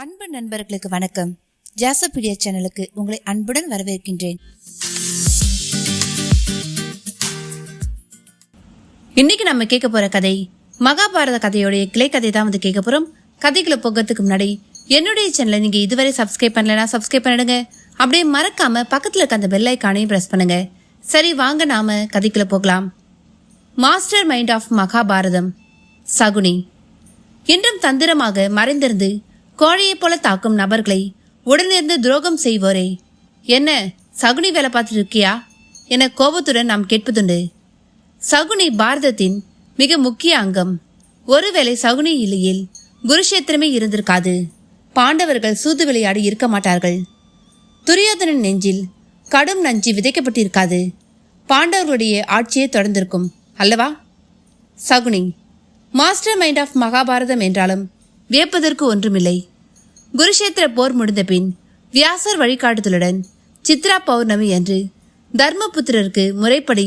அன்பு நண்பர்களுக்கு வணக்கம். ஜாசோபீடியா சேனலுக்கு உங்களை அன்புடன் வரவேற்கின்றேன். இன்னைக்கு நம்ம கேட்க போற கதை மகாபாரத கதையோடைய கிளை கதை தான் கேட்க போறோம். கதைகளை போகிறதுக்கு முன்னாடி என்னுடைய சேனலை நீங்க இதுவரை சப்ஸ்கிரைப் பண்ணலனா சப்ஸ்கிரைப் பண்ணிடுங்க. அப்படியே மறக்காம பக்கத்துல இருக்க அந்த பெல் ஐகானையும் பிரஸ் பண்ணுங்க. சரி, வாங்க நாம கதைக்குள்ள போகலாம். Master mind of Mahabharata. Shakuni. இன்றும் தந்திரமாக மறைந்திருந்து கோழையை போல தாக்கும் நபர்களை உடனிருந்து துரோகம் செய்வோரே, என்ன சகுனி வேலை பார்த்துட்டு இருக்கியா என கோபத்துடன் நாம் கேட்பதுண்டு. சகுனி பாரதத்தின் மிக முக்கிய அங்கம். ஒருவேளை சகுனி இல்லையில் குருஷேத்திரமே இருந்திருக்காது. பாண்டவர்கள் சூது விளையாடி இருக்க மாட்டார்கள். துரியோதனன் நெஞ்சில் கடும் நஞ்சு விதைக்கப்பட்டிருக்காது. பாண்டவர்களுடைய ஆட்சியே தொடர்ந்திருக்கும் அல்லவா? Shakuni master mind of Mahabharata என்றாலும் வியப்பதற்கு ஒன்றுமில்லை. குருஷேத்திர போர் முடிந்த பின் வியாசர் வழிகாட்டுதலுடன் சித்ரா பௌர்ணமி அன்று தர்மபுத்திரருக்கு முறைப்படி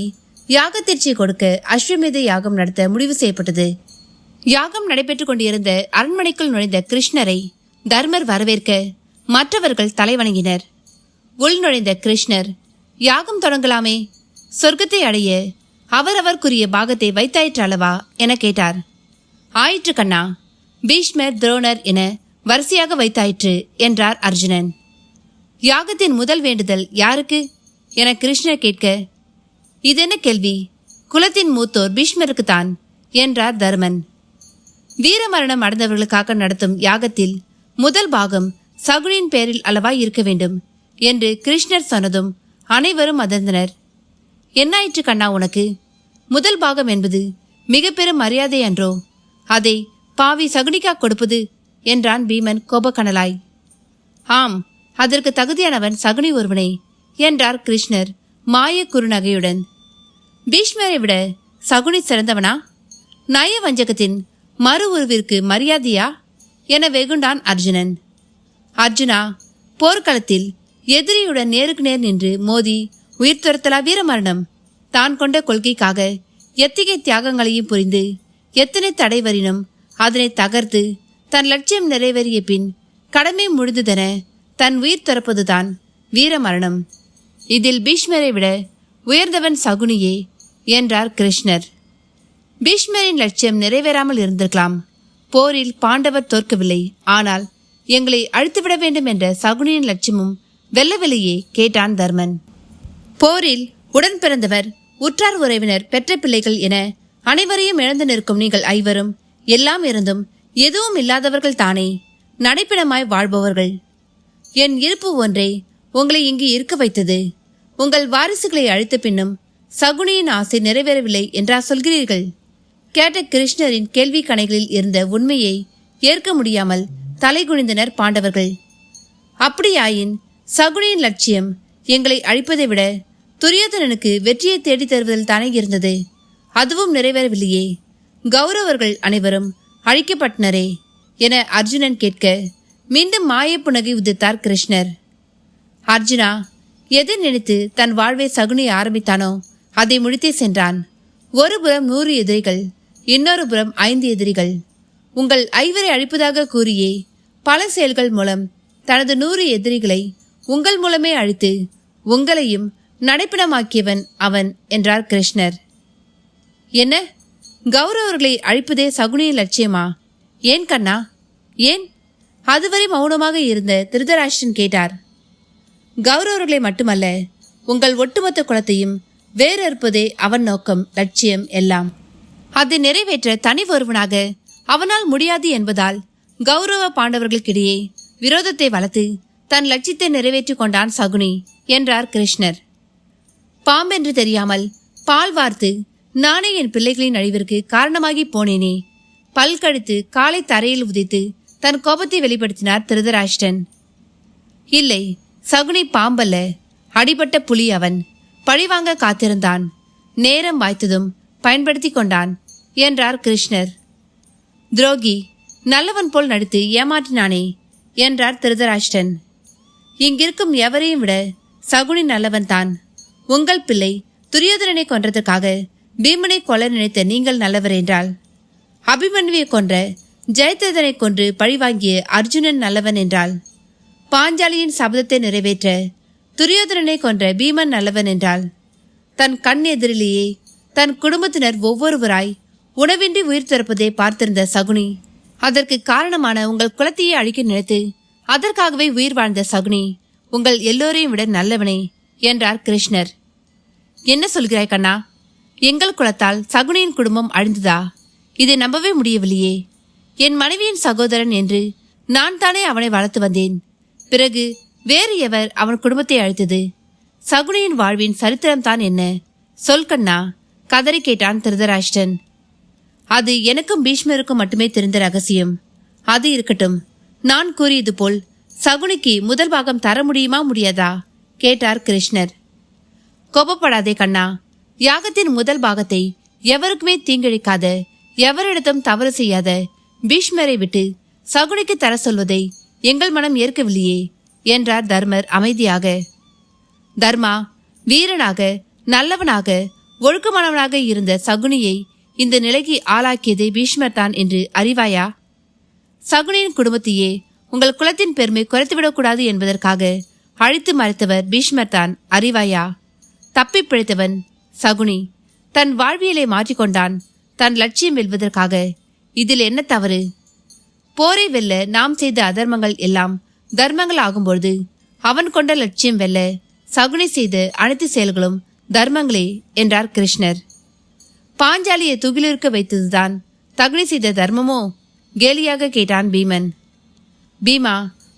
யாக தீட்சை கொடுக்க அஸ்வமேத யாகம் நடத்த முடிவு செய்யப்பட்டது. யாகம் நடைபெற்றுக் கொண்டிருந்த அரண்மனைக்குள் நுழைந்த கிருஷ்ணரை தர்மர் வரவேற்க மற்றவர்கள் தலைவணங்கினர். உள் நுழைந்த கிருஷ்ணர், யாகம் தொடங்கலாமே, சொர்க்கத்தை அடைய அவரவர்க்குரிய பாகத்தை வைத்தாயிற்று அல்லவா என கேட்டார். ஆயிற்று கண்ணா, பீஷ்மர், துரோணர் என வரிசையாக வைத்தாயிற்று என்றார் அர்ஜுனன். யாகத்தின் முதல் வேண்டுதல் யாருக்கு என கிருஷ்ணர் கேட்க, இதென்ன கேள்வி, குலத்தின் மூத்தோர் பீஷ்மருக்குத்தான் என்றார் தர்மன். வீரமரணம் அடைந்தவர்களுக்காக நடத்தும் யாகத்தில் முதல் பாகம் சகுனியின் பெயரில் அளவா இருக்க வேண்டும் என்று கிருஷ்ணர் சொன்னதும் அனைவரும் அதிர்ந்தனர். என்னாயிற்று கண்ணா உனக்கு? முதல் பாகம் என்பது மிக பெரும் மரியாதை அன்றோ? அதை பாவி சகுனிக்கா கொடுப்பது என்றான் பீமன் கோபக்கனலாய். ஆம், அதற்கு தகுதியானவன் சகுனி ஒருவனே என்றார் கிருஷ்ணர் மாய குறுநகையுடன். பீஷ்மரை விட சகுனி சிறந்தவனா? நய வஞ்சகத்தின் மறு உருவிற்கு மரியாதையா என வெகுண்டான் அர்ஜுனன். அர்ஜுனா, போர்க்களத்தில் எதிரியுடன் நேருக்கு நேர் நின்று மோதி உயிர் துரத்தலா வீரமரணம்? தான் கொண்ட கொள்கைக்காக எத்தகைய தியாகங்களையும் புரிந்து எத்தனை தடை வரினும் அதனை தகர்த்து தன் லட்சியம் நிறைவேறிய பின் கடமை முடிந்ததென தன் உயிர் துறப்பதுதான் வீரமரணம். இதில் பீஷ்மரை விட உயர்ந்தவன் சகுனியே என்றார் கிருஷ்ணர். பீஷ்மரின் லட்சியம் நிறைவேறாமல் இருந்திருக்கலாம். போரில் பாண்டவர் தோற்கவில்லை, ஆனால் எங்களை அழித்துவிட வேண்டும் என்ற சகுனியின் லட்சியமும் வெல்லவில்லையே கேட்டான் தர்மன். போரில் உடன் பிறந்தவர், உற்றார் உறவினர், பெற்ற பிள்ளைகள் என அனைவரையும் இழந்து நிற்கும் நீங்கள் ஐவரும் எல்லாம் இருந்தும் எதுவும் இல்லாதவர்கள் தானே, நடைப்பிடமாய் வாழ்பவர்கள். என் இருப்பு ஒன்றே உங்களை இங்கு இருக்க வைத்தது. உங்கள் வாரிசுகளை அழித்த பின்னும் சகுனியின் ஆசை நிறைவேறவில்லை என்றா சொல்கிறீர்கள்? கேட்ட கிருஷ்ணரின் கேள்வி கணைகளில் இருந்த உண்மையை ஏற்க முடியாமல் தலைகுனிந்தனர் பாண்டவர்கள். அப்படியாயின் சகுனியின் லட்சியம் எங்களை அழிப்பதை விட துரியோதனனுக்கு வெற்றியை தேடித் தருவதில் தானே இருந்தது. அதுவும் நிறைவேறவில்லையே. கௌரவர்கள் அனைவரும் அழிக்கப்பட்டனரே என அர்ஜுனன் கேட்க மீண்டும் மாய புனகை உதித்தார் கிருஷ்ணர். அர்ஜுனா, எதை நினைத்து தன் வாழ்வை சகுனி ஆரம்பித்தானோ அதை முடித்தே சென்றான். ஒரு புறம் 100 எதிரிகள், இன்னொரு புறம் 5 எதிரிகள். உங்கள் ஐவரை அழிப்பதாக கூறியே பல செயல்கள் மூலம் தனது 100 எதிரிகளை உங்கள் மூலமே அழித்து உங்களையும் நடைப்பிடமாக்கியவன் அவன் என்றார் கிருஷ்ணர். என்ன, கௌரவர்களை அழிப்பதே சகுனியின் லட்சியமா? ஏன் கண்ணா, ஏன்? அதுவரை மௌனமாக இருந்த திருதராஷ்டிரன் கேட்டார். கௌரவர்களை மட்டுமல்ல, உங்கள் ஒட்டுமொத்த குலத்தையும் வேறறுப்பதே அவன் நோக்கம், லட்சியம் எல்லாம். அதை நிறைவேற்ற தனி ஒருவனாக அவனால் முடியாது என்பதால் கௌரவ பாண்டவர்களுக்கிடையே விரோதத்தை வளர்த்து தன் லட்சியத்தை நிறைவேற்றிக் கொண்டான் சகுனி என்றார் கிருஷ்ணர். பாம்பென்று தெரியாமல் பால் வார்த்து நானே என் பிள்ளைகளின் அழிவிற்கு காரணமாகி போனேனே. பல் கடித்து காலை தரையில் உதைத்து தன் கோபத்தை வெளிப்படுத்தினார் திருதராஷ்டிரன். இல்லை, சகுனி பாம்பல்ல, அடிபட்ட புலி அவன். பழிவாங்க காத்திருந்தான், நேரம் வாய்த்ததும் பயன்படுத்தி கொண்டான் என்றார் கிருஷ்ணர். துரோகி, நல்லவன் போல் நடித்து ஏமாற்றினானே என்றார் திருதராஷ்டிரன். இங்கிருக்கும் எவரையும் விட சகுனி நல்லவன் தான். உங்கள் பிள்ளை துரியோதனனை கொன்றதற்காக பீமனை கொல்ல நினைத்த நீங்கள் நல்லவர் என்றால், அபிமன்யுவை கொன்ற ஜெயத்ரதனை கொன்று பழிவாங்கிய அர்ஜுனன் நல்லவன் என்றாள். பாஞ்சாலியின் சபதத்தை நிறைவேற்ற துரியோதனனை கொன்ற பீமன் நல்லவன் என்றாள். தன் கண் எதிரிலேயே தன் குடும்பத்தினர் ஒவ்வொருவராய் உணவின்றி உயிர் திறப்பதை பார்த்திருந்த சகுனி, அதற்கு காரணமான உங்கள் குலத்தையே அழிக்க நினைத்து அதற்காகவே உயிர் வாழ்ந்த சகுனி, உங்கள் எல்லோரையும் விட நல்லவனே என்றார் கிருஷ்ணர். என்ன சொல்கிறாய் கண்ணா? எங்கள் குலத்தால் சகுனியின் குடும்பம் அழிந்ததா? இதை நம்பவே முடியவில்லையே. என் மனைவியின் சகோதரன் என்று நான் தானே அவனை வளர்த்து வந்தேன். பிறகு வேறு எவர் அவன் குடும்பத்தை அழித்தது? சகுனியின் வாழ்வின் சரித்திரம்தான் என்ன? சொல் கண்ணா, கதறி கேட்டான் திருதராஷ்டிரன். அது எனக்கும் பீஷ்மருக்கும் மட்டுமே தெரிந்த ரகசியம். அது இருக்கட்டும். நான் கூறியது போல் சகுனிக்கு முதல் பாகம் தர முடியுமா முடியாதா கேட்டார் கிருஷ்ணர். கோபப்படாதே கண்ணா. யாகத்தின் முதல் பாகத்தை எவருக்குமே தீங்கிழைக்காத, எவரிடத்தும் தவறு செய்யாத பீஷ்மரை விட்டு சகுனிக்கு தர சொல்வதை எங்கள் மனம் ஏற்கவில்லையே என்றார் தர்மர் அமைதியாக. தர்மா, வீரனாக, நல்லவனாக, ஒழுக்கமானவனாக இருந்த சகுனியை இந்த நிலைக்கு ஆளாக்கியதே பீஷ்மர் தான் என்று அறிவாயா? சகுனியின் குடும்பத்தையே உங்கள் குலத்தின் பெருமை குறைத்துவிடக்கூடாது என்பதற்காக அழித்து மறைத்தவர் பீஷ்மர் தான், அறிவாயா? தப்பி பிழைத்தவன் சகுனி. தன் வாழ்வியலை மாற்றிக்கொண்டான் தன் லட்சியம் வெல்வதற்காக. இதில் என்ன தவறு? போரை வெல்ல நாம் செய்த அதர்மங்கள் எல்லாம் தர்மங்கள் ஆகும்பொழுது அவன் கொண்ட லட்சியம் வெல்ல சகுனி செய்த அனைத்து செயல்களும் தர்மங்களே என்றார் கிருஷ்ணர். பாஞ்சாலியை துகிலிருக்க வைத்ததுதான் தகுனி செய்த தர்மமோ? கேலியாக கேட்டான் பீமன். பீமா,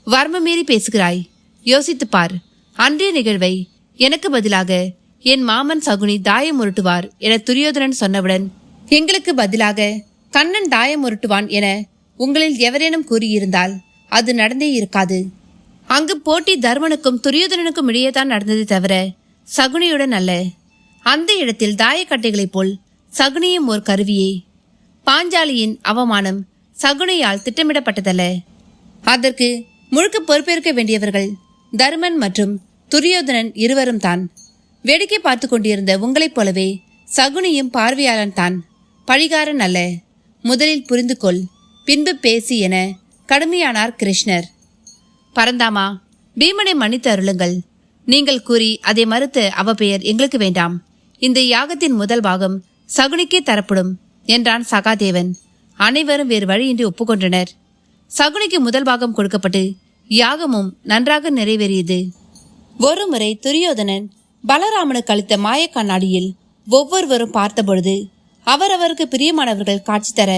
வர்ம மீறி பேசுகிறாய். யோசித்துப் பார். அன்றைய நிகழ்வை எனக்கு பதிலாக என் மாமன் சகுனி தாயம் உருட்டுவார் என துரியோதனன் சொன்னவுடன், எங்களுக்கு பதிலாக கண்ணன் தாயம் உருட்டுவான் என உங்களில் எவரேனும் கூறியிருந்தால் அது நடந்தே இருக்காது. அங்கு போட்டி தர்மனுக்கும் துரியோதனனுக்கும் இடையேதான் நடந்ததை தவிர சகுனியுடன் அல்ல. அந்த இடத்தில் தாயக்கட்டைகளைப் போல் சகுனியும் ஒரு கருவியே. பாஞ்சாலியின் அவமானம் சகுனியால் திட்டமிடப்பட்டதல்ல. அதற்கு முழுக்க பொறுப்பேற்க வேண்டியவர்கள் தர்மன் மற்றும் துரியோதனன் இருவரும் தான். வேடிக்கை பார்த்து கொண்டிருந்த உங்களைப் போலவே சகுனியும் பார்வையாளன் தான், பழிகாரன் அல்ல. முதலில் புரிந்து கொள், பின்பு பேசி என கடுமையானார் கிருஷ்ணர். பரந்தாமா, பீமனை மன்னித்து அருளுங்கள். நீங்கள் கூறி அதை மறுத்த அவ பெயர் எங்களுக்கு வேண்டாம். இந்த யாகத்தின் முதல் பாகம் சகுனிக்கே தரப்படும் என்றான் சகாதேவன். அனைவரும் வேறு வழியின்றி ஒப்புக்கொண்டனர். சகுனிக்கு முதல் பாகம் கொடுக்கப்பட்டு யாகமும் நன்றாக நிறைவேறியது. ஒருமுறை துரியோதனன் பலராமனுக்கு அளித்த மாய கண்ணாடியில் ஒவ்வொருவரும் பார்த்தபொழுது அவரவருக்கு பிரியமானவர்கள் காட்சி தர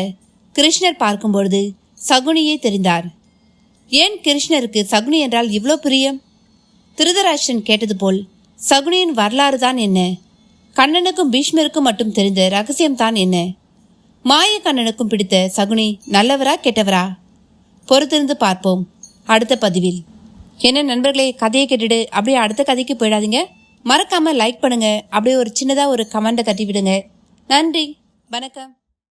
கிருஷ்ணர் பார்க்கும்பொழுது சகுனியே தெரிந்தார். ஏன் கிருஷ்ணருக்கு சகுனி என்றால் இவ்வளோ பிரியம்? திருதராஷ்டிரன் கேட்டது போல் சகுனியின் வரலாறு தான் என்ன? கண்ணனுக்கும் பீஷ்மருக்கும் மட்டும் தெரிந்த ரகசியம்தான் என்ன? மாய கண்ணனுக்கும் பிடித்த சகுனி நல்லவரா கெட்டவரா? பொறுத்திருந்து பார்ப்போம் அடுத்த பதிவில். என்ன நண்பர்களே, கதையை கேட்டுட்டு அப்படியே அடுத்த கதைக்கு போயிடாதீங்க. மறக்காம லைக் பண்ணுங்க. அப்படியே ஒரு சின்னதா ஒரு கமெண்ட்டை தட்டி விடுங்க. நன்றி, வணக்கம்.